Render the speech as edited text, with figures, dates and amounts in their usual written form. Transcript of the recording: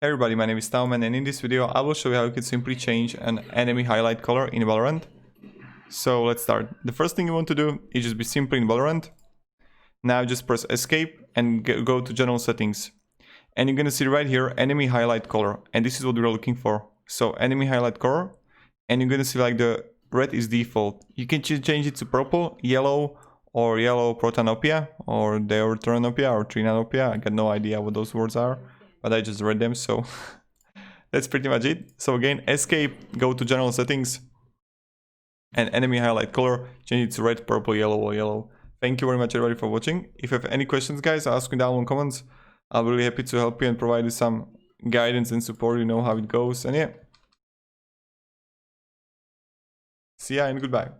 Hey everybody, my name is TaoMan, and in this video I will show you how you can simply change an enemy highlight color in Valorant. So let's start. The first thing you want to do is just be simple in Valorant. Now just press escape and go to general settings. And you're gonna see right here enemy highlight color, and this is what we're looking for. So enemy highlight color, and you're gonna see like the red is default. You can change it to purple, yellow, or yellow protanopia, or deuteranopia, or trinanopia. I got no idea what those words are, but I just read them, so that's pretty much it. So again, escape, go to general settings, and enemy highlight color, change it to red, purple, yellow, or yellow. Thank you very much everybody for watching. If you have any questions, guys, ask me down in the comments. I'll be really happy to help you and provide you some guidance and support. You know how it goes, and yeah. See ya and goodbye.